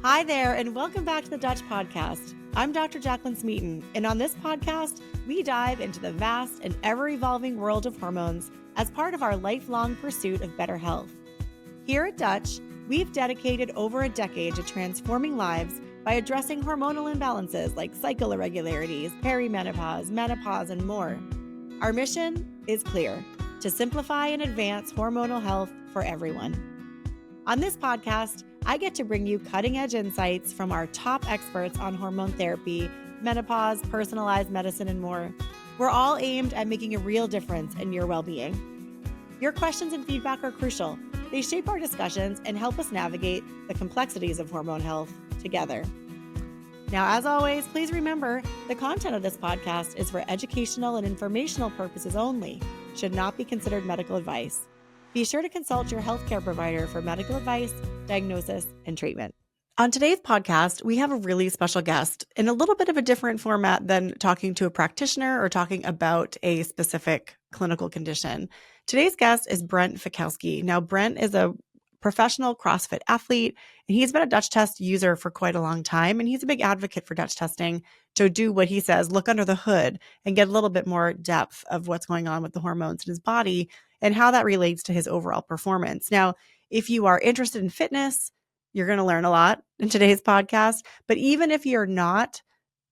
Hi there, and welcome back to the Dutch Podcast. I'm Dr. Jaclyn Smeaton, and on this podcast, we dive into the vast and ever-evolving world of hormones as part of our lifelong pursuit of better health. Here at Dutch, we've dedicated over a decade to transforming lives by addressing hormonal imbalances like cycle irregularities, perimenopause, menopause, and more. Our mission is clear: to simplify and advance hormonal health for everyone. On this podcast, I get to bring you cutting-edge insights from our top experts on hormone therapy, menopause, personalized medicine, and more. We're all aimed at making a real difference in your well-being. Your questions and feedback are crucial. They shape our discussions and help us navigate the complexities of hormone health together. Now, as always, please remember, the content of this podcast is for educational and informational purposes only, should not be considered medical advice. Be sure to consult your healthcare provider for medical advice, diagnosis, and treatment. On today's podcast, we have a really special guest in a little bit of a different format than talking to a practitioner or talking about a specific clinical condition. Today's guest is Brent Fikowski. Now, Brent is a professional CrossFit athlete, and he's been a Dutch test user for quite a long time, and he's a big advocate for Dutch testing to do what he says, look under the hood and get a little bit more depth of what's going on with the hormones in his body and how that relates to his overall performance. Now, if you are interested in fitness, you're going to learn a lot in today's podcast, but even if you're not,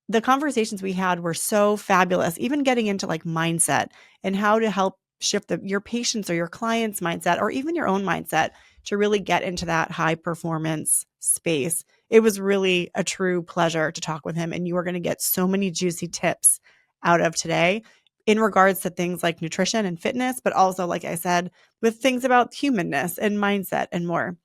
the conversations we had were so fabulous, even getting into like mindset and how to help shift your patient's or your client's mindset or even your own mindset to really get into that high performance space. It was really a true pleasure to talk with him, and you are going to get so many juicy tips out of today in regards to things like nutrition and fitness, but also, like I said, with things about humanness and mindset and more.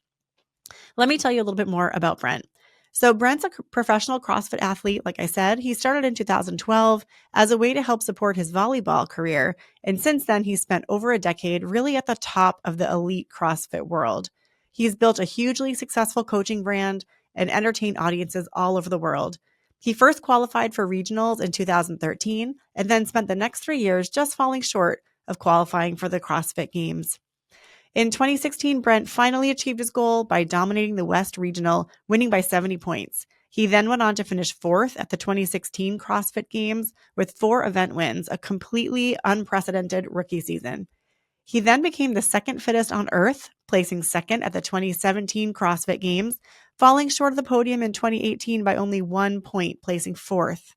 Let me tell you a little bit more about Brent. So Brent's a professional CrossFit athlete. Like I said, he started in 2012 as a way to help support his volleyball career. And since then, he's spent over a decade really at the top of the elite CrossFit world. He's built a hugely successful coaching brand and entertained audiences all over the world. He first qualified for regionals in 2013 and then spent the next 3 years just falling short of qualifying for the CrossFit Games. In 2016, Brent finally achieved his goal by dominating the West Regional, winning by 70 points. He then went on to finish fourth at the 2016 CrossFit Games with 4 event wins, a completely unprecedented rookie season. He then became the second fittest on earth, placing second at the 2017 CrossFit Games, falling short of the podium in 2018 by only 1 point, placing fourth.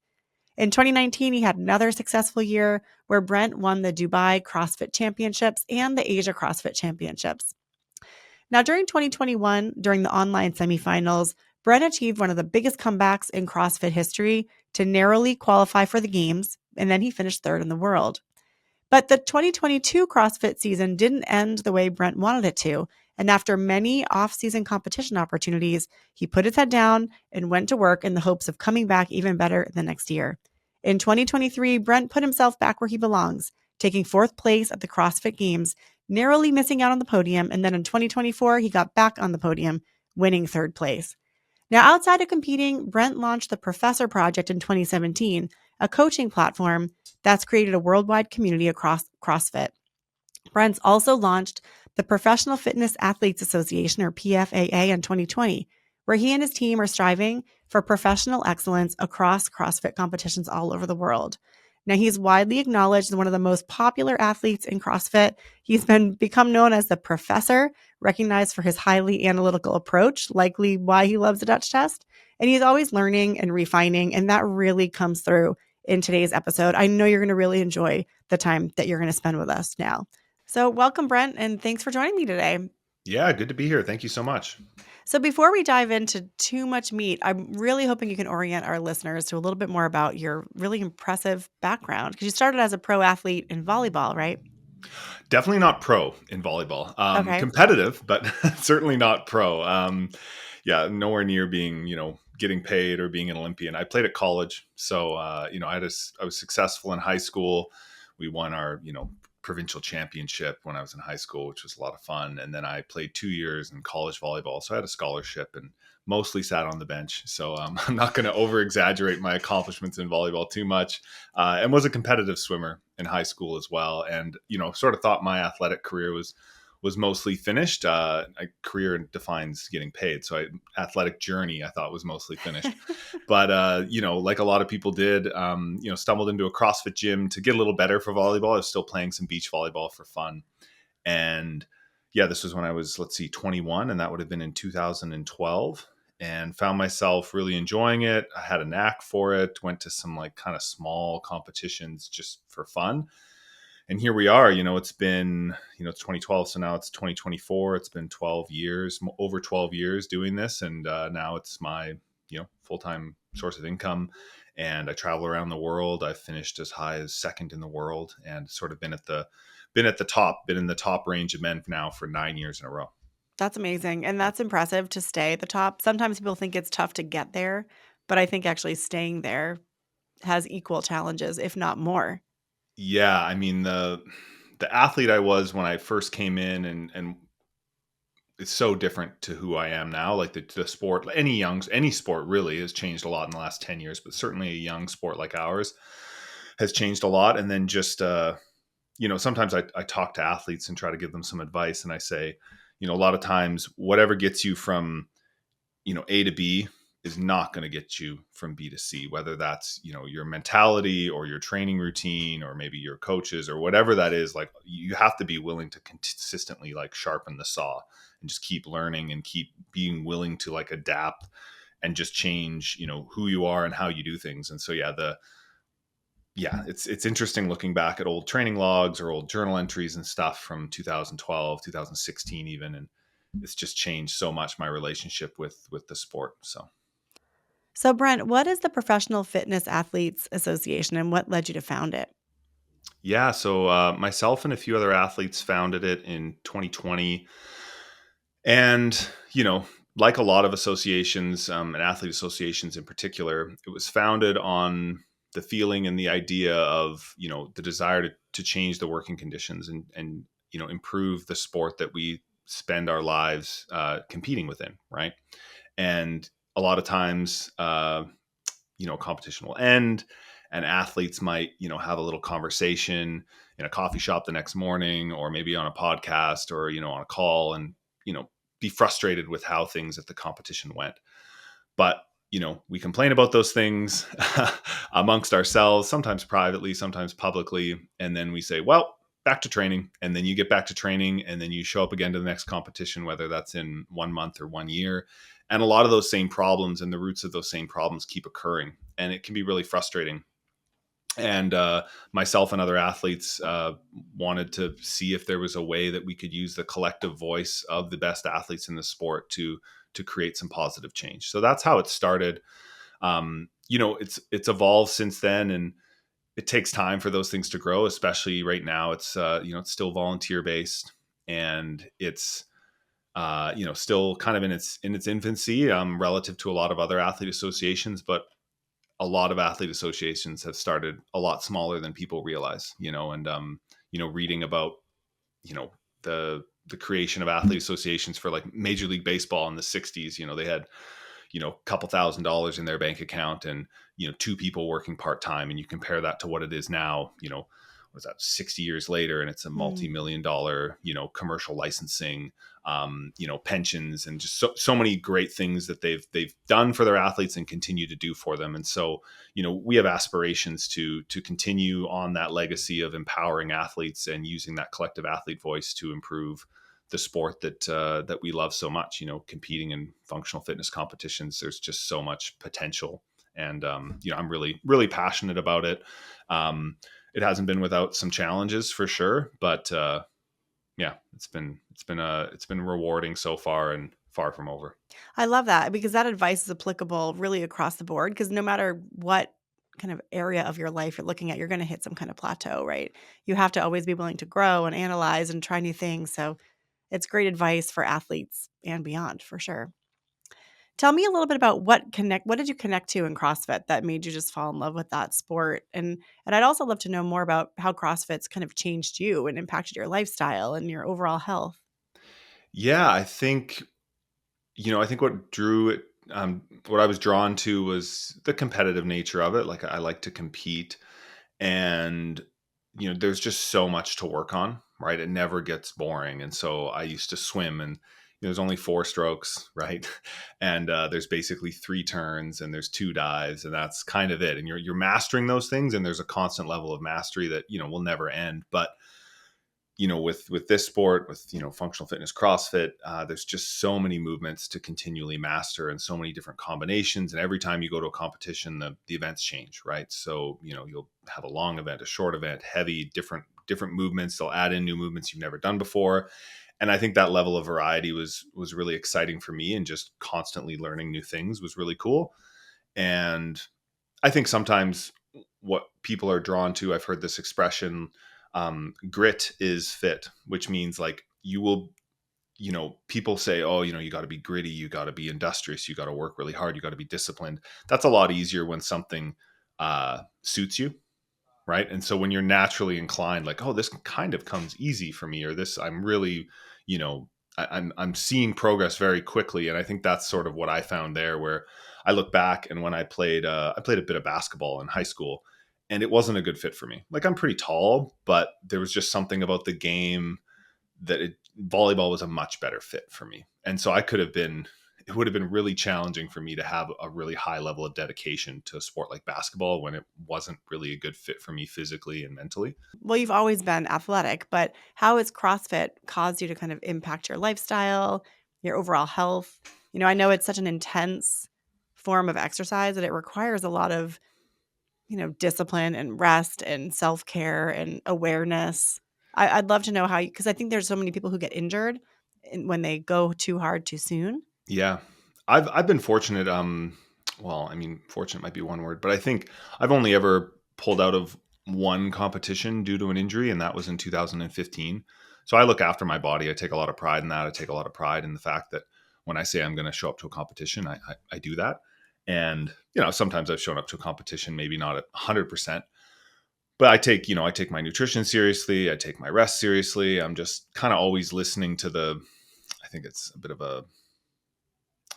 In 2019, he had another successful year where Brent won the Dubai CrossFit Championships and the Asia CrossFit Championships. Now, during 2021, during the online semifinals, Brent achieved one of the biggest comebacks in CrossFit history to narrowly qualify for the games, and then he finished third in the world. But the 2022 CrossFit season didn't end the way Brent wanted it to, and after many off-season competition opportunities, he put his head down and went to work in the hopes of coming back even better the next year. In 2023, Brent put himself back where he belongs, taking 4th place at the CrossFit Games, narrowly missing out on the podium, and then in 2024, he got back on the podium, winning 3rd place. Now, outside of competing, Brent launched the Professor Project in 2017, a coaching platform that's created a worldwide community across CrossFit. Brent's also launched the Professional Fitness Athletes Association, or PFAA, in 2020, where he and his team are striving for professional excellence across CrossFit competitions all over the world. Now, he's widely acknowledged as one of the most popular athletes in CrossFit. He's become known as the Professor, recognized for his highly analytical approach, likely why he loves the Dutch test. And he's always learning and refining, and that really comes through in today's episode. I know you're going to really enjoy the time that you're going to spend with us now. So welcome, Brent, and thanks for joining me today. Yeah, good to be here. Thank you so much. So before we dive into too much meat, I'm really hoping you can orient our listeners to a little bit more about your really impressive background, because you started as a pro athlete in volleyball, right? Definitely not pro in volleyball. Okay. Competitive, but certainly not pro. Yeah, nowhere near being, getting paid or being an Olympian. I played at college. So, I was successful in high school. We won our, provincial championship when I was in high school, which was a lot of fun. And then I played 2 years in college volleyball. So I had a scholarship and mostly sat on the bench. So I'm not going to over exaggerate my accomplishments in volleyball too much, and was a competitive swimmer in high school as well. And, sort of thought my athletic career was was mostly finished. A career defines getting paid. So athletic journey, I thought was mostly finished. But, like a lot of people did, stumbled into a CrossFit gym to get a little better for volleyball. I was still playing some beach volleyball for fun. And yeah, this was when I was, 21, and that would have been in 2012, and found myself really enjoying it. I had a knack for it, went to some like kind of small competitions just for fun. And here we are, it's been, it's 2012. So now it's 2024. It's been 12 years, over 12 years doing this. And now it's my, full-time source of income. And I travel around the world. I've finished as high as second in the world, and sort of been in the top range of men now for 9 years in a row. That's amazing, and that's impressive to stay at the top. Sometimes people think it's tough to get there, but I think actually staying there has equal challenges, if not more. Yeah, I mean the athlete I was when I first came in, and it's so different to who I am now. Like the sport, any sport really has changed a lot in the last 10 years, but certainly a young sport like ours has changed a lot. And then just sometimes I talk to athletes and try to give them some advice, and I say, a lot of times whatever gets you from A to B is not going to get you from B to C, whether that's, your mentality or your training routine or maybe your coaches or whatever that is. Like, you have to be willing to consistently like sharpen the saw and just keep learning and keep being willing to like adapt and just change, who you are and how you do things. And so, it's interesting looking back at old training logs or old journal entries and stuff from 2012, 2016 even, and it's just changed so much my relationship with the sport. So, Brent, what is the Professional Fitness Athletes Association, and what led you to found it? Yeah, so myself and a few other athletes founded it in 2020. And, like a lot of associations, and athlete associations in particular, it was founded on the feeling and the idea of, the desire to change the working conditions and improve the sport that we spend our lives competing within, right? And a lot of times, competition will end, and athletes might, have a little conversation in a coffee shop the next morning, or maybe on a podcast, or, on a call, and, be frustrated with how things at the competition went. But, we complain about those things amongst ourselves, sometimes privately, sometimes publicly. And then we say, well, back to training. And then you get back to training, and then you show up again to the next competition, whether that's in 1 month or 1 year. And a lot of those same problems and the roots of those same problems keep occurring. And it can be really frustrating. And myself and other athletes wanted to see if there was a way that we could use the collective voice of the best athletes in the sport to create some positive change. So that's how it started. It's evolved since then, and it takes time for those things to grow. Especially right now, it's it's still volunteer based, and it's still kind of in its infancy relative to a lot of other athlete associations, but a lot of athlete associations have started a lot smaller than people realize, and, reading about, the creation of athlete associations for like Major League Baseball in the 60s, they had, a couple $1,000s in their bank account, and, two people working part-time. And you compare that to what it is now, was that 60 years later, and it's a multi-million dollar, commercial licensing, pensions, and just so many great things that they've done for their athletes and continue to do for them. And so, we have aspirations to continue on that legacy of empowering athletes and using that collective athlete voice to improve the sport that we love so much. Competing in functional fitness competitions, there's just so much potential. And, I'm really, really passionate about it. It hasn't been without some challenges for sure, but it's been rewarding so far, and far from over. I love that, because that advice is applicable really across the board, because no matter what kind of area of your life you're looking at, you're going to hit some kind of plateau, right? You have to always be willing to grow and analyze and try new things. So it's great advice for athletes and beyond, for sure. Tell me a little bit about what did you connect to in CrossFit that made you just fall in love with that sport? And I'd also love to know more about how CrossFit's kind of changed you and impacted your lifestyle and your overall health. Yeah, I think what I was drawn to was the competitive nature of it. Like, I like to compete, and there's just so much to work on, right? It never gets boring. And so I used to swim, and there's only 4 strokes, right? And there's basically 3 turns, and there's 2 dives, and that's kind of it. And you're mastering those things, and there's a constant level of mastery that will never end. But with this sport, with functional fitness, CrossFit, there's just so many movements to continually master, and so many different combinations. And every time you go to a competition, the events change, right? So you'll have a long event, a short event, heavy, different movements. They'll add in new movements you've never done before. And I think that level of variety was really exciting for me, and just constantly learning new things was really cool. And I think sometimes what people are drawn to, I've heard this expression, grit is fit, which means like you will, people say, oh, you got to be gritty, you got to be industrious, you got to work really hard, you got to be disciplined. That's a lot easier when something suits you, right? And so when you're naturally inclined, like, oh, this kind of comes easy for me, or this, I'm really, you know, I'm seeing progress very quickly. And I think that's sort of what I found there, where I look back, and when I played a bit of basketball in high school, and it wasn't a good fit for me. Like, I'm pretty tall, but there was just something about the game that volleyball was a much better fit for me. And so it would have been really challenging for me to have a really high level of dedication to a sport like basketball when it wasn't really a good fit for me physically and mentally. Well, you've always been athletic, but how has CrossFit caused you to kind of impact your lifestyle, your overall health? I know it's such an intense form of exercise that it requires a lot of, discipline and rest and self-care and awareness. I'd love to know how because I think there's so many people who get injured when they go too hard too soon. Yeah. I've been fortunate. Well, I mean, fortunate might be one word, but I think I've only ever pulled out of one competition due to an injury, and that was in 2015. So I look after my body. I take a lot of pride in that. I take a lot of pride in the fact that when I say I'm going to show up to a competition, I do that. And sometimes I've shown up to a competition, maybe not at 100%, but I take my nutrition seriously. I take my rest seriously. I'm just kind of always listening to I think it's a bit of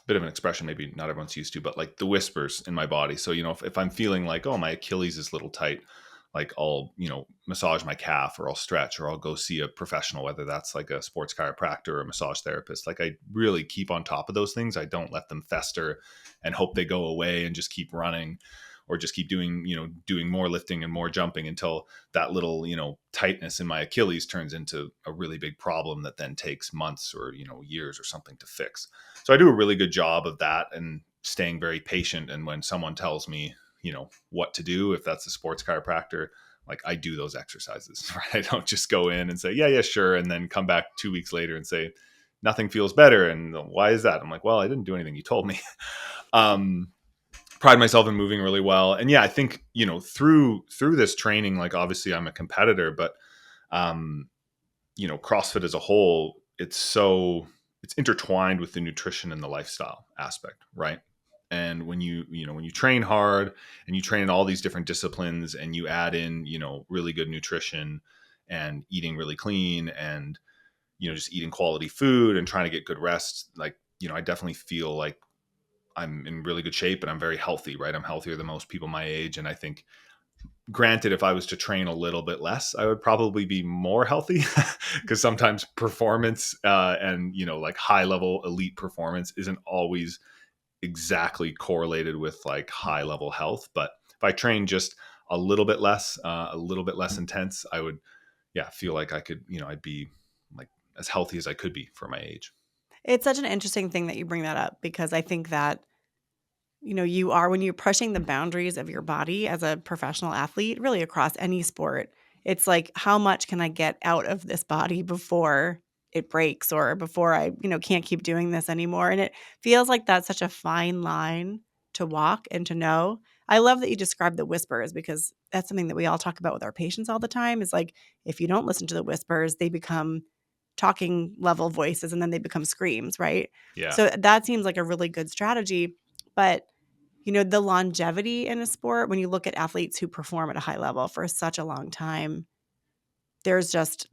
an expression maybe not everyone's used to, but like the whispers in my body. So if I'm feeling like, oh, my Achilles is a little tight, like I'll massage my calf, or I'll stretch, or I'll go see a professional, whether that's like a sports chiropractor or a massage therapist. Like, I really keep on top of those things. I don't let them fester and hope they go away and just keep running, or just keep doing more lifting and more jumping until that little tightness in my Achilles turns into a really big problem that then takes months or years or something to fix. So I do a really good job of that, and staying very patient. And when someone tells me what to do, if that's a sports chiropractor, like, I do those exercises, right? I don't just go in and say yeah sure, and then come back 2 weeks later and say nothing feels better, and why is that? I'm like, well, I didn't do anything you told me. Pride myself in moving really well. And yeah, I think through this training, like, obviously I'm a competitor, but CrossFit as a whole, it's intertwined with the nutrition and the lifestyle aspect, right? And when when you train hard, and you train in all these different disciplines, and you add in really good nutrition, and eating really clean, and just eating quality food, and trying to get good rest, like I definitely feel like I'm in really good shape, and I'm very healthy, right? I'm healthier than most people my age. And I think, granted, if I was to train a little bit less, I would probably be more healthy, because sometimes performance and like high level elite performance isn't always exactly correlated with like high level health. But if I train just a little bit less intense, I would, yeah, feel like I could, I'd be like as healthy as I could be for my age. It's such an interesting thing that you bring that up because I think that you are when you're pushing the boundaries of your body as a professional athlete, really across any sport, it's like, how much can I get out of this body before it breaks or before I, can't keep doing this anymore? And it feels like that's such a fine line to walk and to know. I love that you described the whispers because that's something that we all talk about with our patients all the time is like, if you don't listen to the whispers, they become talking level voices and then they become screams, right? Yeah. So that seems like a really good strategy. But the longevity in a sport, when you look at athletes who perform at a high level for such a long time, there's just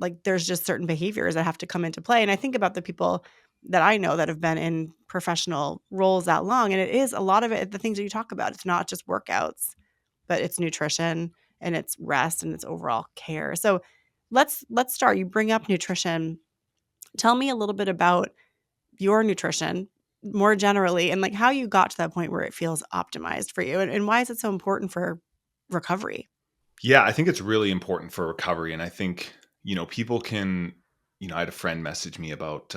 certain behaviors that have to come into play. And I think about the people that I know that have been in professional roles that long, and it is a lot of it, the things that you talk about. It's not just workouts, but it's nutrition and it's rest and it's overall care. So let's start. You bring up nutrition. Tell me a little bit about your nutrition more generally and like how you got to that point where it feels optimized for you and why is it so important for recovery? Yeah, I think it's really important for recovery. And I think, people can, I had a friend message me about,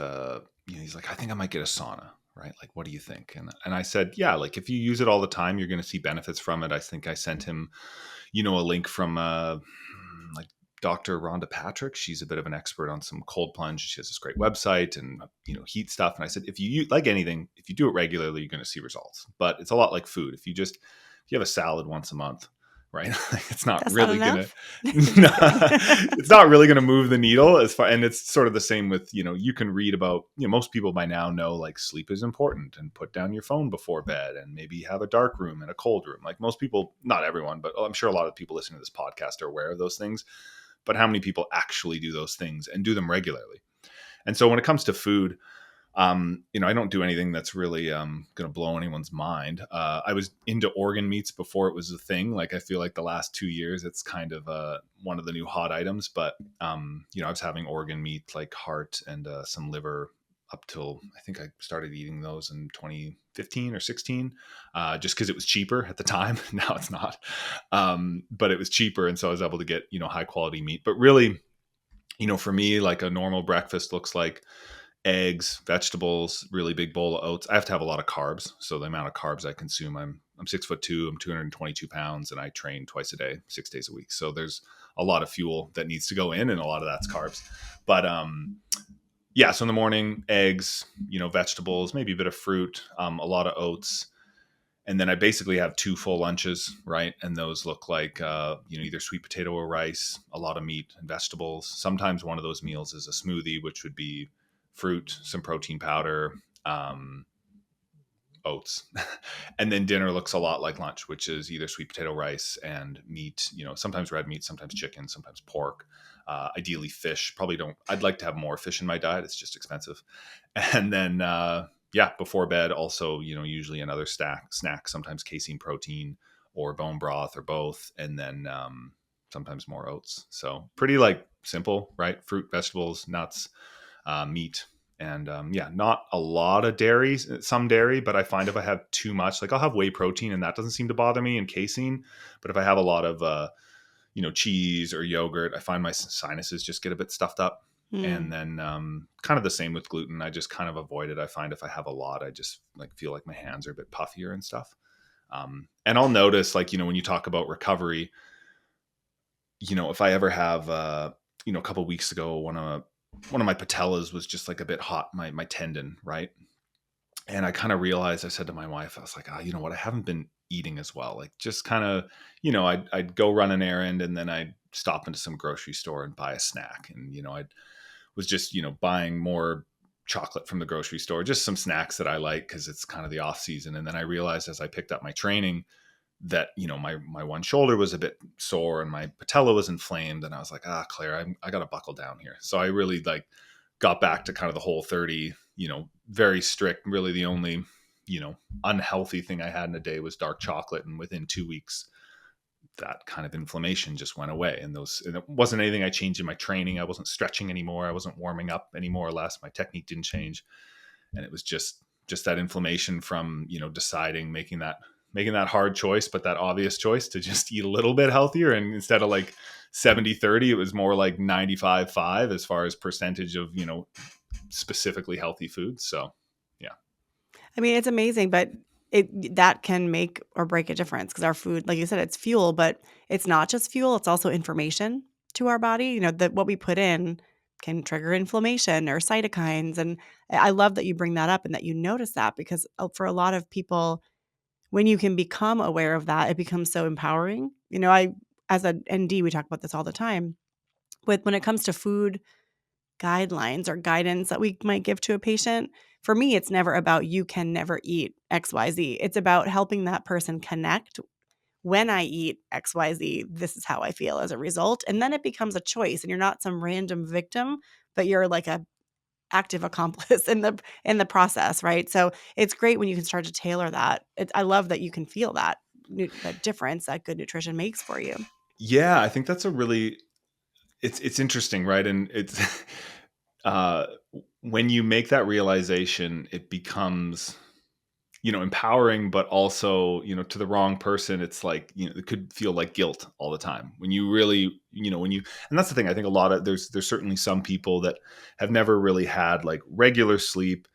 he's like, I think I might get a sauna, right? Like, what do you think? And I said, yeah, like if you use it all the time, you're going to see benefits from it. I think I sent him, a link from, like Dr. Rhonda Patrick. She's a bit of an expert on some cold plunge. She has this great website and, heat stuff. And I said, if you like anything, if you do it regularly, you're going to see results, but it's a lot like food. If you have a salad once a month, right? It's not That's not really gonna, enough. Just kidding. it's not really gonna move the needle as far. And it's sort of the same with, you can read about, most people by now know like sleep is important and put down your phone before bed and maybe have a dark room and a cold room. Like most people, not everyone, but I'm sure a lot of people listening to this podcast are aware of those things. But how many people actually do those things and do them regularly? And so when it comes to food, I don't do anything that's really going to blow anyone's mind. I was into organ meats before it was a thing. Like I feel like the last 2 years, it's kind of one of the new hot items. But I was having organ meat like heart and some liver up till I think I started eating those in 2015 or 16, just because it was cheaper at the time. Now it's not, but it was cheaper, and so I was able to get high quality meat. But really, for me, like a normal breakfast looks like eggs, vegetables, really big bowl of oats. I have to have a lot of carbs. So the amount of carbs I consume, I'm 6'2", I'm 222 pounds, and I train twice a day, 6 days a week. So there's a lot of fuel that needs to go in, and a lot of that's carbs. But yeah, so in the morning, eggs, vegetables, maybe a bit of fruit, a lot of oats. And then I basically have 2 full lunches, right? And those look like, either sweet potato or rice, a lot of meat and vegetables. Sometimes one of those meals is a smoothie, which would be fruit, some protein powder, oats. And then dinner looks a lot like lunch, which is either sweet potato rice and meat, sometimes red meat, sometimes chicken, sometimes pork, ideally fish. I'd like to have more fish in my diet. It's just expensive. And then, before bed, also, usually another snack, sometimes casein protein or bone broth or both. And then sometimes more oats. So pretty like simple, right? Fruit, vegetables, nuts, meat. And not a lot of dairy, some dairy, but I find if I have too much, like I'll have whey protein and that doesn't seem to bother me, and casein. But if I have a lot of, cheese or yogurt, I find my sinuses just get a bit stuffed up. Mm. And then kind of the same with gluten. I just kind of avoid it. I find if I have a lot, I just like feel like my hands are a bit puffier and stuff. And I'll notice like, when you talk about recovery, if I ever have, a couple of weeks ago, one of my patellas was just like a bit hot, my tendon, right? And I kind of realized, I said to my wife, I was like, you know what? I haven't been eating as well. Like just kind of, I'd go run an errand and then I'd stop into some grocery store and buy a snack. And, I was just, buying more chocolate from the grocery store, just some snacks that I like because it's kind of the off season. And then I realized as I picked up my training that, my one shoulder was a bit sore and my patella was inflamed. And I was like, Claire, I got to buckle down here. So I really like got back to kind of the Whole30, very strict. Really the only, unhealthy thing I had in a day was dark chocolate. And within 2 weeks, that kind of inflammation just went away. And it wasn't anything I changed in my training. I wasn't stretching anymore. I wasn't warming up any more or less. My technique didn't change. And it was just that inflammation from, deciding, making that hard choice, but that obvious choice to just eat a little bit healthier. And instead of like 70-30, it was more like 95-5 as far as percentage of, specifically healthy foods. So, yeah. I mean, it's amazing, but that can make or break a difference because our food, like you said, it's fuel, but it's not just fuel, it's also information to our body. That what we put in can trigger inflammation or cytokines. And I love that you bring that up and that you notice that because for a lot of people, when you can become aware of that, it becomes so empowering. As an ND, we talk about this all the time. When it comes to food guidelines or guidance that we might give to a patient, for me, it's never about you can never eat XYZ. It's about helping that person connect. When I eat XYZ, this is how I feel as a result. And then it becomes a choice and you're not some random victim, but you're like a active accomplice in the process, right? So it's great when you can start to tailor that. I love that you can feel that difference that good nutrition makes for you. Yeah, I think that's it's interesting, right? And it's uh, when you make that realization, it becomes, empowering, but also, to the wrong person, it's like, it could feel like guilt all the time when you really, and that's the thing. I think a lot of, there's certainly some people that have never really had like regular sleep,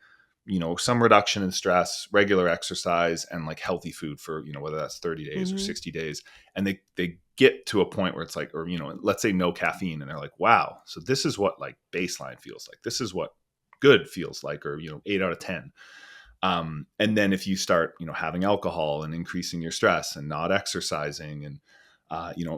some reduction in stress, regular exercise, and like healthy food for, whether that's 30 days or Hmm. 60 days. And they get to a point where it's like, or, let's say no caffeine. And they're like, wow, so this is what like baseline feels like. This is what good feels like, or, 8 out of 10. And then if you start, having alcohol and increasing your stress and not exercising and,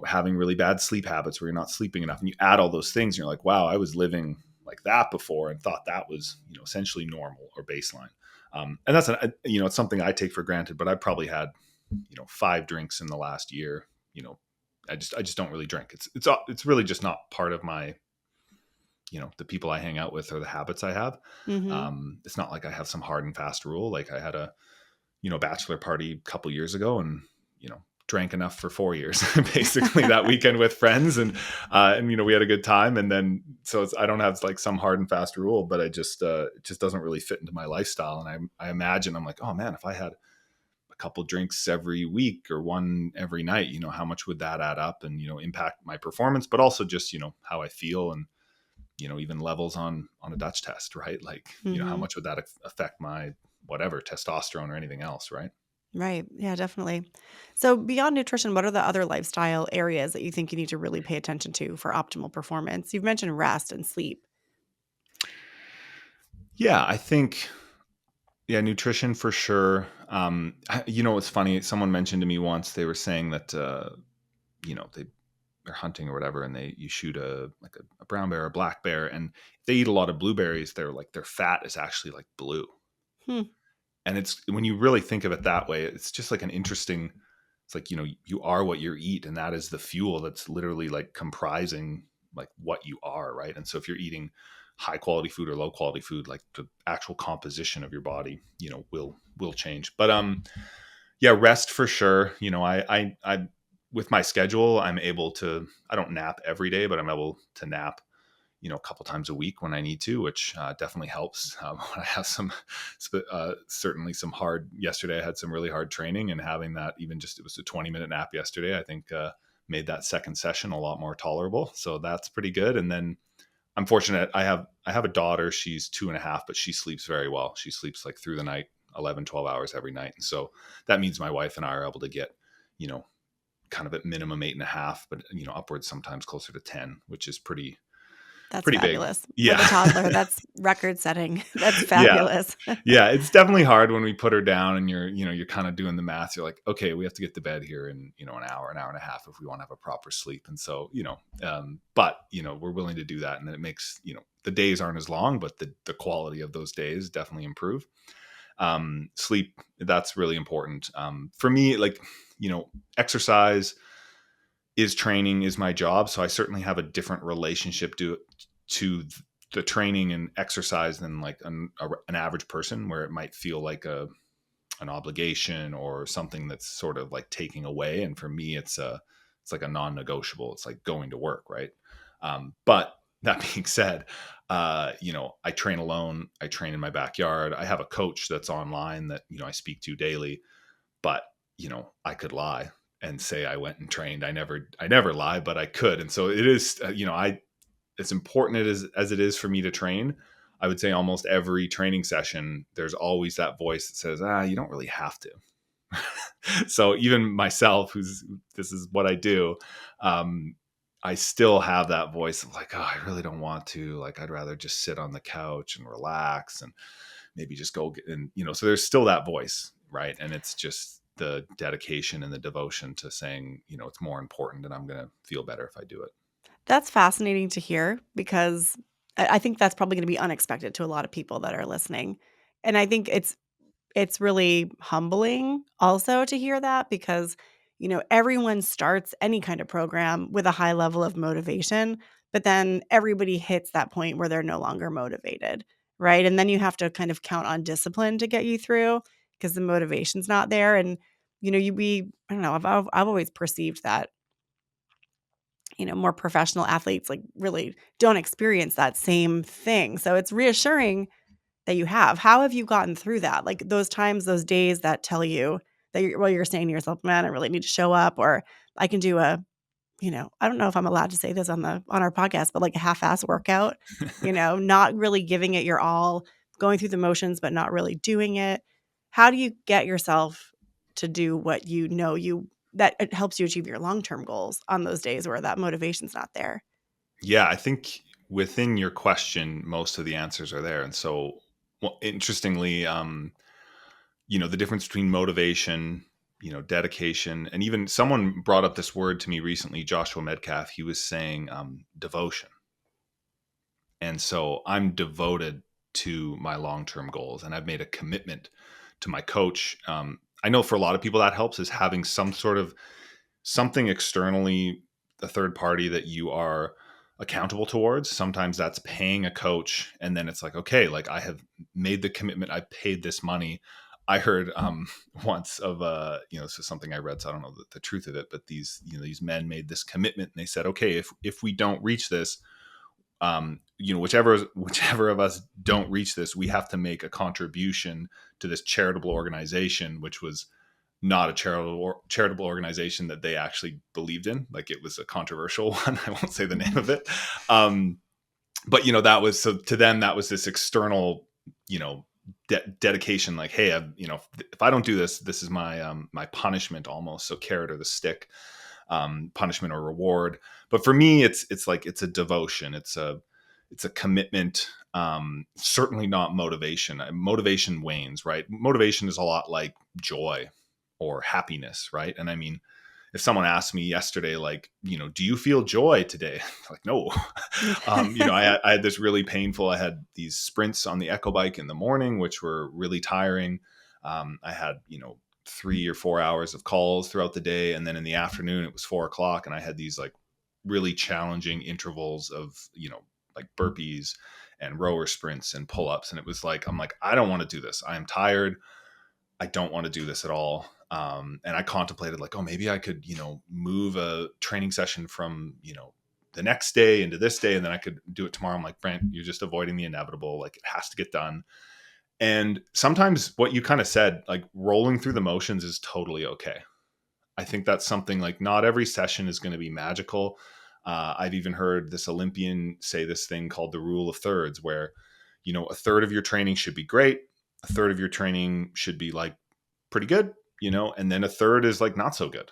having really bad sleep habits where you're not sleeping enough, and you add all those things, and you're like, wow, I was living like that before and thought that was, essentially normal or baseline. And that's, it's something I take for granted, but I probably had, 5 drinks in the last year. I just don't really drink. It's really just not part of my, the people I hang out with or the habits I have. Hmm. It's not like I have some hard and fast rule. Like I had a, bachelor party a couple years ago, and, drank enough for 4 years, basically that weekend with friends. And we had a good time. And then, so I don't have like some hard and fast rule, but it just doesn't really fit into my lifestyle. And I imagine I'm like, oh man, if I had a couple drinks every week or one every night, how much would that add up and, impact my performance, but also just, how I feel, and, even levels on a Dutch test, right? Like, how Hmm. much would that affect my whatever testosterone or anything else, right? Right. Yeah, definitely. So beyond nutrition, what are the other lifestyle areas that you think you need to really pay attention to for optimal performance? You've mentioned rest and sleep. Yeah, I think, yeah, nutrition for sure. It's funny. Someone mentioned to me once, they were saying that, they're hunting or whatever, and you shoot a brown bear or a black bear, and if they eat a lot of blueberries, their fat is actually like blue. Hmm. And it's, when you really think of it that way, it's just like an interesting, it's like, you are what you eat, and that is the fuel that's literally like comprising like what you are, right? And so if you're eating high quality food or low quality food, like the actual composition of your body, will change. But yeah, rest for sure. I with my schedule, I'm able to, I don't nap every day, but I'm able to nap, a couple times a week when I need to, which definitely helps. When I have certainly some hard, yesterday I had some really hard training, and having that, even just, it was a 20-minute nap yesterday, I think made that second session a lot more tolerable. So that's pretty good. And then I'm fortunate. I have a daughter. She's 2.5, but she sleeps very well. She sleeps like through the night, 11, 12 hours every night. And so that means my wife and I are able to get, you know, kind of at minimum 8.5, but, upwards sometimes closer to 10, which is That's pretty big. fabulous. With a Yeah. toddler, that's record setting. That's Yeah. fabulous. Yeah. It's definitely hard when we put her down, and you're kind of doing the math. You're like, okay, we have to get to bed here in, an hour and a half if we want to have a proper sleep. And so, but, we're willing to do that. And then it makes, the days aren't as long, but the quality of those days definitely improve. Sleep, that's really important. For me, like, exercise is training, is my job. So I certainly have a different relationship to the training and exercise than like an average person, where it might feel like an obligation or something that's sort of like taking away. And for me, it's like a non-negotiable. It's like going to work, right? But that being said, I train alone. I train in my backyard. I have a coach that's online that, I speak to daily, but, I could lie and say I went and trained. I never lie, but I could. And so it is, as important as it is for me to train, I would say almost every training session, there's always that voice that says, you don't really have to. So even myself, this is what I do. Um, I still have that voice of like, oh, I really don't want to. Like, I'd rather just sit on the couch and relax and maybe just go get, and, so there's still that voice, right? And it's just the dedication and the devotion to saying, it's more important, and I'm going to feel better if I do it. That's fascinating to hear because I think that's probably gonna be unexpected to a lot of people that are listening. And I think it's really humbling also to hear that because, everyone starts any kind of program with a high level of motivation, but then everybody hits that point where they're no longer motivated, right? And then you have to kind of count on discipline to get you through because the motivation's not there. And, I don't know, I've always perceived that more professional athletes like really don't experience that same thing. So it's reassuring that you have. How have you gotten through that? Like those times, those days that tell you that you're saying to yourself, man, I really need to show up, or I can do I don't know if I'm allowed to say this on our podcast, but like a half-ass workout, not really giving it your all, going through the motions, but not really doing it. How do you get yourself to do what that it helps you achieve your long-term goals on those days where that motivation's not there? Yeah, I think within your question, most of the answers are there. And so, well, interestingly, the difference between motivation, dedication, and even someone brought up this word to me recently, Joshua Medcalf. He was saying devotion. And so I'm devoted to my long-term goals, and I've made a commitment to my coach. I know for a lot of people that helps is having some sort of something externally, a third party that you are accountable towards. Sometimes that's paying a coach, and then it's like, okay, like I have made the commitment, I paid this money. I heard once of this is something I read, so I don't know the truth of it, but these men made this commitment, and they said, okay, if we don't reach this, whichever of us don't reach this, we have to make a contribution to this charitable organization, which was not a charitable organization that they actually believed in. Like it was a controversial one. I won't say the name of it. But that was, so to them, that was this external, dedication. Like, hey, if I don't do this, this is my, my punishment almost. So carrot or the stick, punishment or reward. But for me, it's like, it's a devotion. It's a commitment. Certainly not motivation. Motivation wanes, right? Motivation is a lot like joy or happiness, right? And I mean, if someone asked me yesterday, like, do you feel joy today? Like, no. I had this really painful, I had these sprints on the Echo bike in the morning, which were really tiring. I had, 3 or 4 hours of calls throughout the day. And then in the afternoon, it was 4 o'clock. And I had these like really challenging intervals of, like burpees and rower sprints and pull-ups. And it was like, I'm like, I don't want to do this. I am tired. I don't want to do this at all. And I contemplated like, oh, maybe I could, move a training session from, the next day into this day, and then I could do it tomorrow. I'm like, Brent, you're just avoiding the inevitable. Like it has to get done. And sometimes what you kind of said, like rolling through the motions is totally okay. I think that's something like not every session is going to be magical. I've even heard this Olympian say this thing called the rule of thirds, where, a third of your training should be great. A third of your training should be like pretty good, and then a third is like not so good.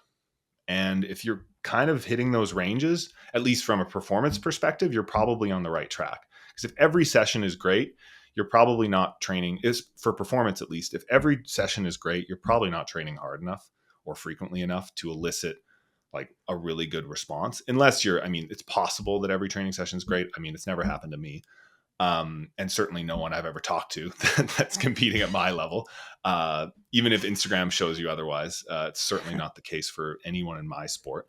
And if you're kind of hitting those ranges, at least from a performance perspective, you're probably on the right track. Because if every session is great, you're probably not training, is for performance at least. If every session is great, you're probably not training hard enough or frequently enough to elicit like a really good response. Unless it's possible that every training session is great. I mean, it's never happened to me. And certainly no one I've ever talked to that's competing at my level. Even if Instagram shows you otherwise, it's certainly not the case for anyone in my sport.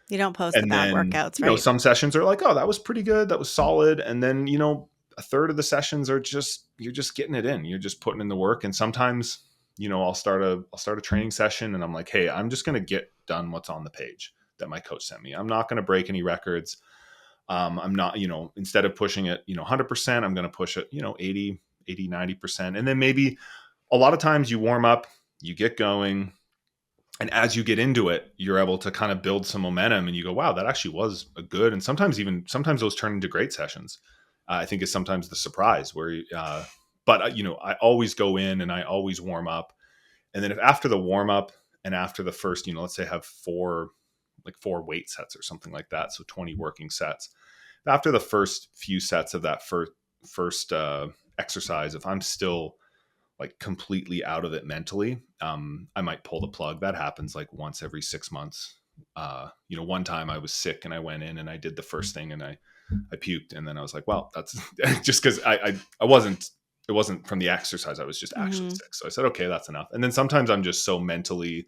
You don't post the And bad then, workouts, right? some sessions are like, oh, that was pretty good. That was solid. And then, a third of the sessions are you're just getting it in. You're just putting in the work. And sometimes, I'll start a training session and I'm like, hey, I'm just going to get done what's on the page that my coach sent me. I'm not going to break any records. I'm not, instead of pushing it, 100%, I'm going to push it, 80, 90%. And then maybe a lot of times you warm up, you get going. And as you get into it, you're able to kind of build some momentum and you go, wow, that actually was a good. And sometimes those turn into great sessions. I think is sometimes the surprise where, but I always go in and I always warm up. And then if after the warm up and after the first, let's say I have four weight sets or something like that. So 20 working sets. After the first few sets of that first exercise, if I'm still like completely out of it mentally, I might pull the plug. That happens like once every 6 months. One time I was sick and I went in and I did the first thing and I puked. And then I was like, well, that's just because I wasn't, it wasn't from the exercise. I was just actually sick. So I said, okay, that's enough. And then sometimes I'm just so mentally,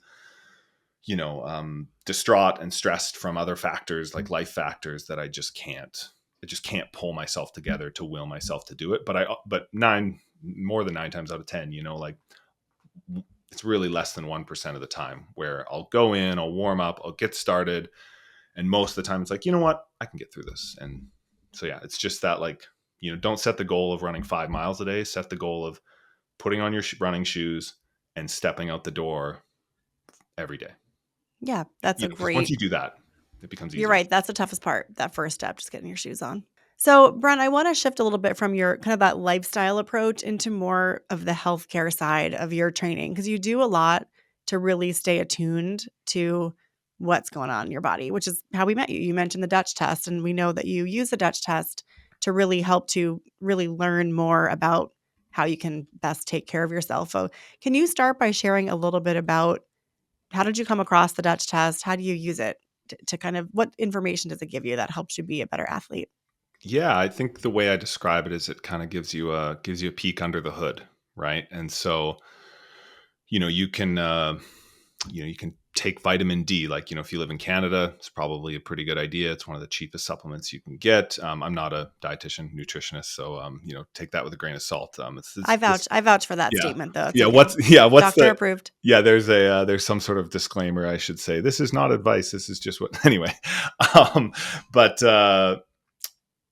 distraught and stressed from other factors, like life factors, that I just can't pull myself together to will myself to do it. But more than 9 times out of 10, like it's really less than 1% of the time where I'll go in, I'll warm up, I'll get started. And most of the time it's like, you know what, I can get through this. And so, yeah, it's just that, like, don't set the goal of running 5 miles a day. Set the goal of putting on your running shoes and stepping out the door every day. Yeah, that's a 'Cause once great. you do that, it becomes You're easier. right. That's the toughest part. That first step, just getting your shoes on. So, Brent, I want to shift a little bit from your kind of that lifestyle approach into more of the healthcare side of your training, because you do a lot to really stay attuned to what's going on in your body, which is how we met you. You mentioned the Dutch test, and we know that you use the Dutch test to really help to really learn more about how you can best take care of yourself. So, can you start by sharing a little bit about how did you come across the Dutch test? How do you use it to kind of, what information does it give you that helps you be a better athlete? Yeah, I think the way I describe it is it kind of gives you a peek under the hood, right? And so, you can you can take vitamin D. Like, if you live in Canada, it's probably a pretty good idea. It's one of the cheapest supplements you can get. I'm not a dietitian, nutritionist, so take that with a grain of salt. I vouch for that Yeah, statement though. It's yeah. okay. What's Doctor the approved. yeah? There's some sort of disclaimer I should say. This is not advice. This is just what anyway. But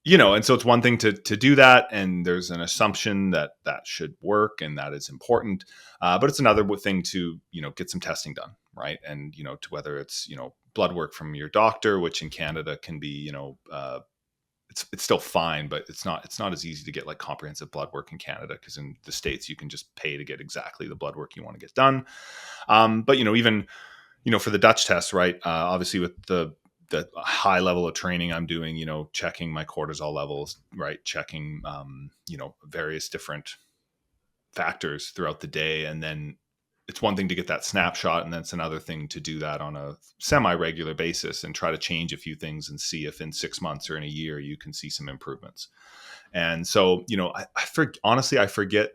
and so it's one thing to do that, and there's an assumption that that should work and that is important, but it's another thing to get some testing done, right? And to whether it's blood work from your doctor, which in Canada can be it's still fine, but it's not as easy to get like comprehensive blood work in Canada, because in the States you can just pay to get exactly the blood work you want to get done. But even for the Dutch test, right? Obviously with the high level of training I'm doing, checking my cortisol levels, right? Checking, various different factors throughout the day. And then it's one thing to get that snapshot, and then it's another thing to do that on a semi-regular basis and try to change a few things and see if in 6 months or in a year you can see some improvements. And so, honestly, I forget.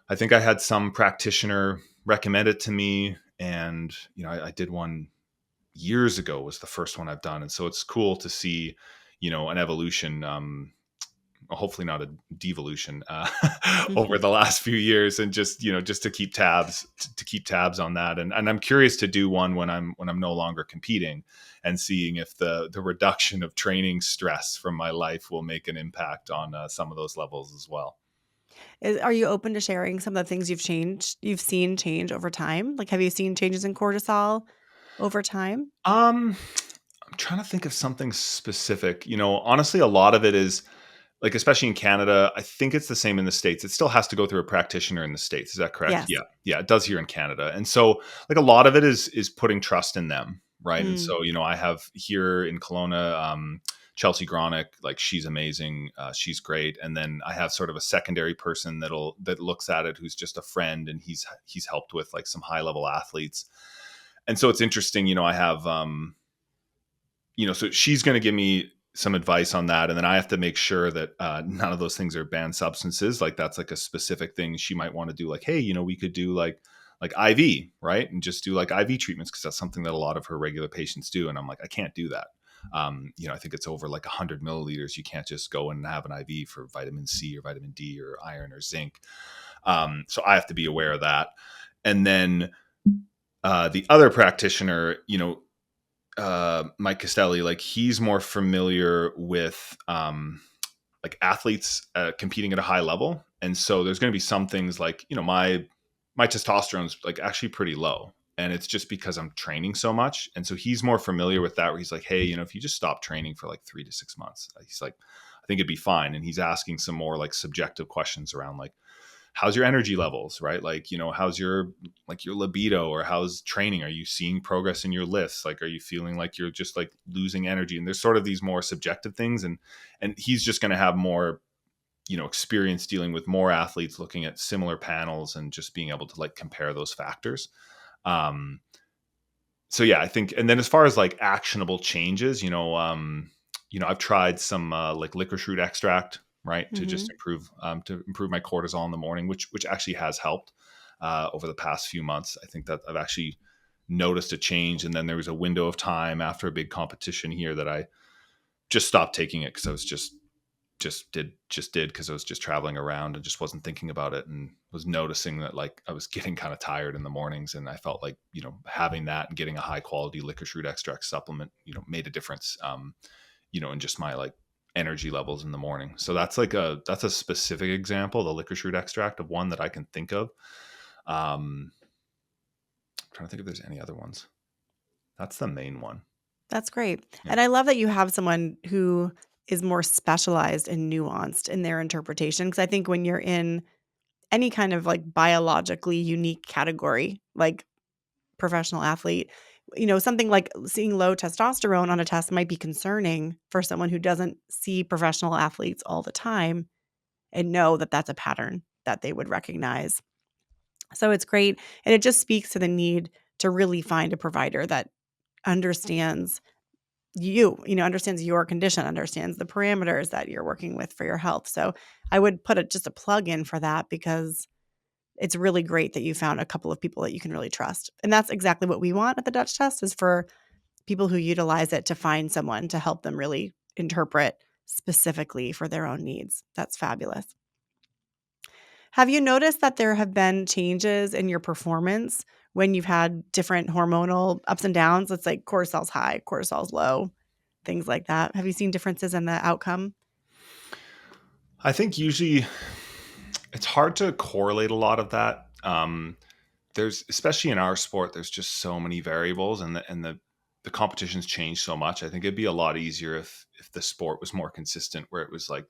I think I had some practitioner recommend it to me, and I did one years ago, was the first one I've done. And so it's cool to see, an evolution, hopefully not a devolution, over the last few years, and just to keep tabs on that. And I'm curious to do one when I'm no longer competing, and seeing if the reduction of training stress from my life will make an impact on some of those levels as well. Are you open to sharing some of the things you've seen change over time? Like, have you seen changes in cortisol over time? I'm trying to think of something specific. Honestly, a lot of it is, like, especially in Canada, I think it's the same in the States. It still has to go through a practitioner in the States. Is that correct? Yes. Yeah. Yeah, it does here in Canada. And so, like, a lot of it is putting trust in them, right? And Mm. so, I have here in Kelowna, Chelsea Gronick, like, she's amazing. She's great. And then I have sort of a secondary person that looks at it, who's just a friend, and he's helped with like some high level athletes. And so it's interesting, I have so she's going to give me some advice on that, and then I have to make sure that none of those things are banned substances. Like, that's like a specific thing she might want to do. Like, hey, we could do like IV, right, and just do like IV treatments, because that's something that a lot of her regular patients do. And I'm like, I can't do that. I think it's over like 100 milliliters. You can't just go and have an IV for vitamin C or vitamin D or iron or zinc. So I have to be aware of that. And then the other practitioner, Mike Castelli, like, he's more familiar with like athletes competing at a high level. And so there's going to be some things like, my testosterone's like actually pretty low. And it's just because I'm training so much. And so he's more familiar with that, where he's like, hey, if you just stop training for like 3 to 6 months, he's like, I think it'd be fine. And he's asking some more like subjective questions around like, how's your energy levels, right? Like, how's your libido, or how's training? Are you seeing progress in your lifts? Like, are you feeling like you're just like losing energy? And there's sort of these more subjective things. And he's just going to have more, experience dealing with more athletes, looking at similar panels and just being able to like compare those factors. So yeah, I think, and then as far as like actionable changes, I've tried some like licorice root extract, right, to just improve my cortisol in the morning, which actually has helped over the past few months. I think that I've actually noticed a change. And then there was a window of time after a big competition here that I just stopped taking it, because I was just just did because I was just traveling around and just wasn't thinking about it, and was noticing that like I was getting kind of tired in the mornings, and I felt like, having that and getting a high quality licorice root extract supplement, made a difference, in just my like energy levels in the morning. So that's a specific example, the licorice root extract, of one that I can think of. I'm trying to think if there's any other ones. That's the main one. That's great. Yeah. And I love that you have someone who is more specialized and nuanced in their interpretation. Because I think when you're in any kind of like biologically unique category, like professional athlete, something like seeing low testosterone on a test might be concerning for someone who doesn't see professional athletes all the time and know that that's a pattern that they would recognize. So it's great. And it just speaks to the need to really find a provider that understands understands your condition, understands the parameters that you're working with for your health. So I would put just a plug in for that, because it's really great that you found a couple of people that you can really trust. And that's exactly what we want at the Dutch test, is for people who utilize it to find someone to help them really interpret specifically for their own needs. That's fabulous. Have you noticed that there have been changes in your performance when you've had different hormonal ups and downs? Let's say cortisol's high, cortisol's low, things like that. Have you seen differences in the outcome? I think usually it's hard to correlate a lot of that. There's, especially in our sport, there's just so many variables, and the competitions change so much. I think it'd be a lot easier if the sport was more consistent, where it was like,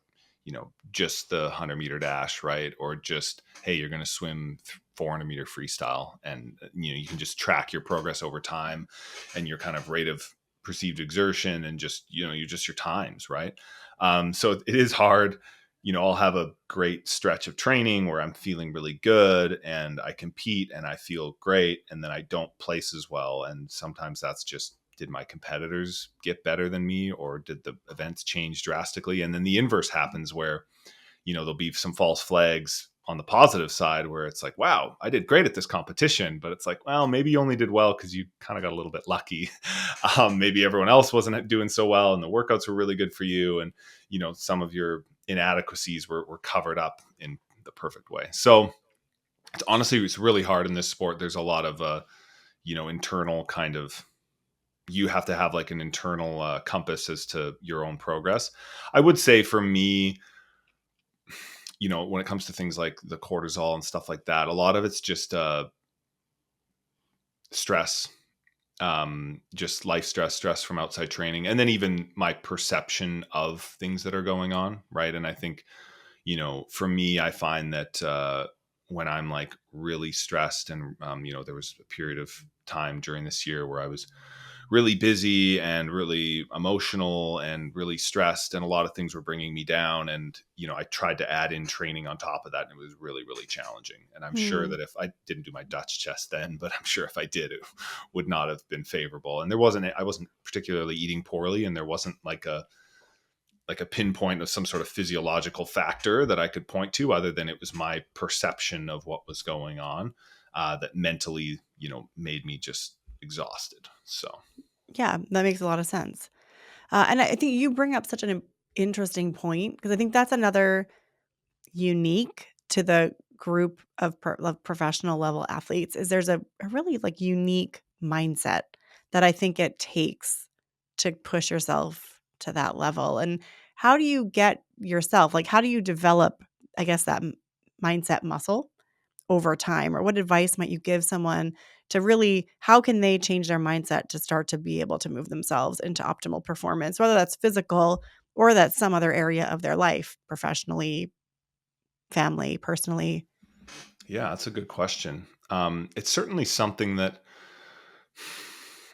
just the 100-meter dash, right? Or just, hey, you're going to swim 400-meter freestyle, and you can just track your progress over time and your kind of rate of perceived exertion, and just you're just your times, right? So it is hard. I'll have a great stretch of training where I'm feeling really good and I compete and I feel great, and then I don't place as well. And sometimes that's just, did my competitors get better than me, or did the events change drastically? And then the inverse happens, where, there'll be some false flags on the positive side, where it's like, wow, I did great at this competition, but it's like, well, maybe you only did well because you kind of got a little bit lucky. Maybe everyone else wasn't doing so well and the workouts were really good for you. And, some of your inadequacies were covered up in the perfect way. So it's really hard in this sport. There's a lot of, internal kind of, you have to have like an internal compass as to your own progress. I would say for me, when it comes to things like the cortisol and stuff like that, a lot of it's just stress, just life stress from outside training, and then even my perception of things that are going on, right? And I think, for me, I find that when I'm like really stressed, and there was a period of time during this year where I was really busy and really emotional and really stressed, and a lot of things were bringing me down. And, I tried to add in training on top of that, and it was really, really challenging. And I'm sure that if I didn't do my Dutch test then, but I'm sure if I did, it would not have been favorable. And I wasn't particularly eating poorly, and there wasn't like a pinpoint of some sort of physiological factor that I could point to, other than it was my perception of what was going on, that mentally, made me just exhausted. So Yeah, that makes a lot of sense. And I think you bring up such an interesting point, because I think that's another unique to the group of professional level athletes, is there's a really like unique mindset that I think it takes to push yourself to that level. And how do you get yourself, like, how do you develop, I guess, that mindset muscle over time? Or what advice might you give someone to really, how can they change their mindset to start to be able to move themselves into optimal performance, whether that's physical or that's some other area of their life, professionally, family, personally? yeah, that's a good question. It's certainly something that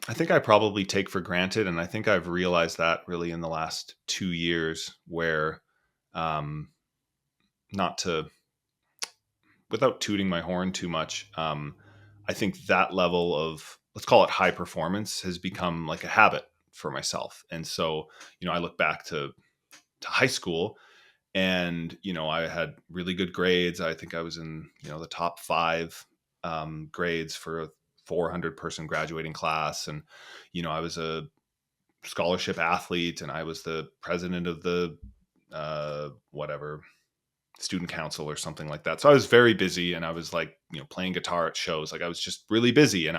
I think I probably take for granted. And I think I've realized that really in the last 2 years, where, um, not to, without tooting my horn too much, I think that level of, let's call it high performance, has become like a habit for myself. And so, I look back to high school, and, I had really good grades. I think I was in, the top five grades for a 400-person graduating class. And, I was a scholarship athlete, and I was the president of the whatever, student council or something like that. So I was very busy, and I was like, playing guitar at shows. Like I was just really busy, and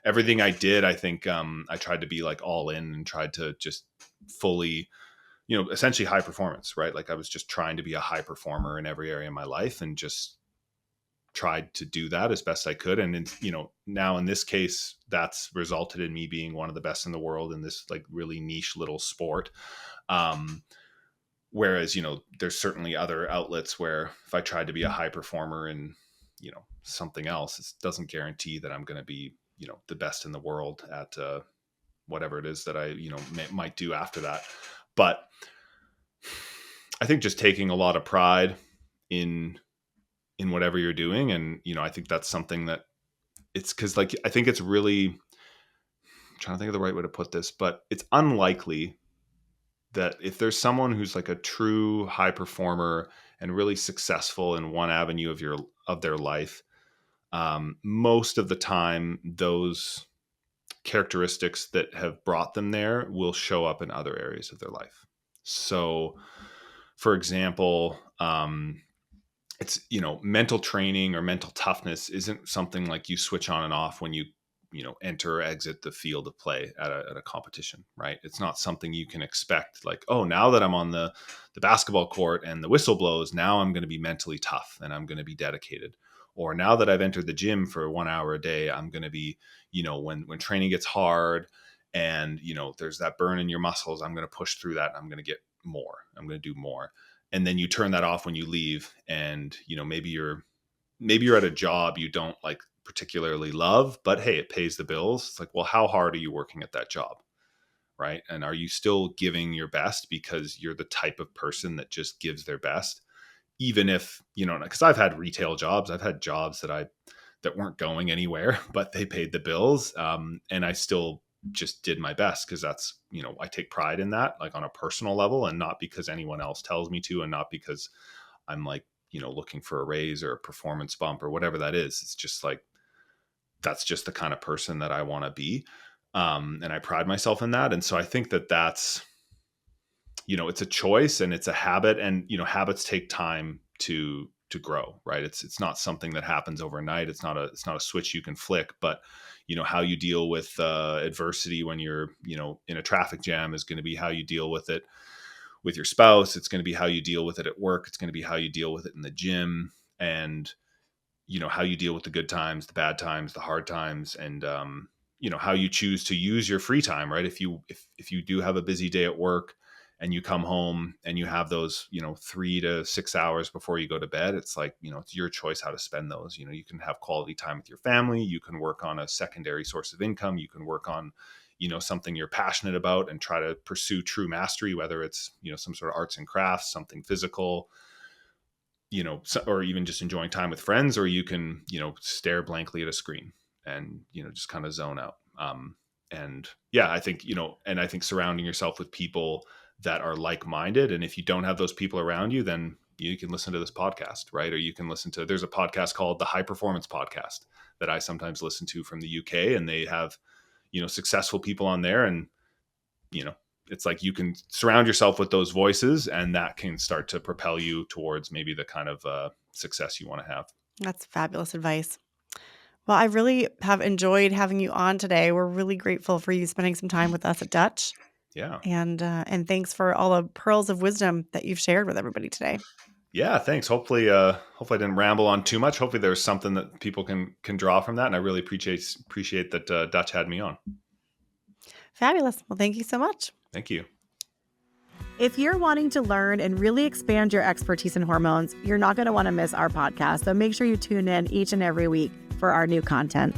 everything I did, I think, I tried to be like all in and tried to just fully, essentially high performance, right? Like I was just trying to be a high performer in every area of my life and just tried to do that as best I could. And, now in this case, that's resulted in me being one of the best in the world in this like really niche little sport. Whereas, there's certainly other outlets where if I tried to be a high performer in, something else, it doesn't guarantee that I'm going to be, the best in the world at whatever it is that I, might do after that. But I think just taking a lot of pride in whatever you're doing. And, I think that's something that it's because like, I think it's really, I'm trying to think of the right way to put this, but it's unlikely that if there's someone who's like a true high performer and really successful in one avenue of their life, most of the time, those characteristics that have brought them there will show up in other areas of their life. So, for example, it's, mental training or mental toughness isn't something like you switch on and off when you enter or exit the field of play at a competition, right? It's not something you can expect like, oh, now that I'm on the basketball court and the whistle blows, now I'm going to be mentally tough and I'm going to be dedicated. Or now that I've entered the gym for 1 hour a day, I'm going to be, when training gets hard and, there's that burn in your muscles, I'm going to push through that. And I'm going to get more. I'm going to do more. And then you turn that off when you leave. And, maybe you're at a job you don't like particularly love, but hey, it pays the bills. It's like, well, how hard are you working at that job? Right. And are you still giving your best because you're the type of person that just gives their best? Even if, because I've had retail jobs, I've had jobs that weren't going anywhere, but they paid the bills. And I still just did my best because that's, I take pride in that, like on a personal level, and not because anyone else tells me to, and not because I'm like, looking for a raise or a performance bump or whatever that is. It's just like, that's just the kind of person that I want to be. And I pride myself in that. And so I think that that's, it's a choice and it's a habit, and, habits take time to grow, right? It's not something that happens overnight. It's not a switch you can flick, but how you deal with adversity when you're, in a traffic jam is going to be how you deal with it with your spouse. It's going to be how you deal with it at work. It's going to be how you deal with it in the gym, and, how you deal with the good times, the bad times, the hard times, and, how you choose to use your free time, right? If you do have a busy day at work and you come home and you have those, 3 to 6 hours before you go to bed, it's like, it's your choice how to spend those. You can have quality time with your family. You can work on a secondary source of income. You can work on, something you're passionate about and try to pursue true mastery, whether it's, some sort of arts and crafts, something physical, or even just enjoying time with friends, or you can, stare blankly at a screen and, just kind of zone out. And yeah, I think, and I think surrounding yourself with people that are like-minded. And if you don't have those people around you, then you can listen to this podcast, right? Or you can there's a podcast called the High Performance Podcast that I sometimes listen to from the UK, and they have, successful people on there. And, it's like you can surround yourself with those voices, and that can start to propel you towards maybe the kind of success you want to have. That's fabulous advice. Well, I really have enjoyed having you on today. We're really grateful for you spending some time with us at Dutch. Yeah. And thanks for all the pearls of wisdom that you've shared with everybody today. Yeah, thanks. Hopefully I didn't ramble on too much. Hopefully there's something that people can draw from that. And I really appreciate that Dutch had me on. Fabulous. Well, thank you so much. Thank you. If you're wanting to learn and really expand your expertise in hormones, you're not going to want to miss our podcast. So make sure you tune in each and every week for our new content.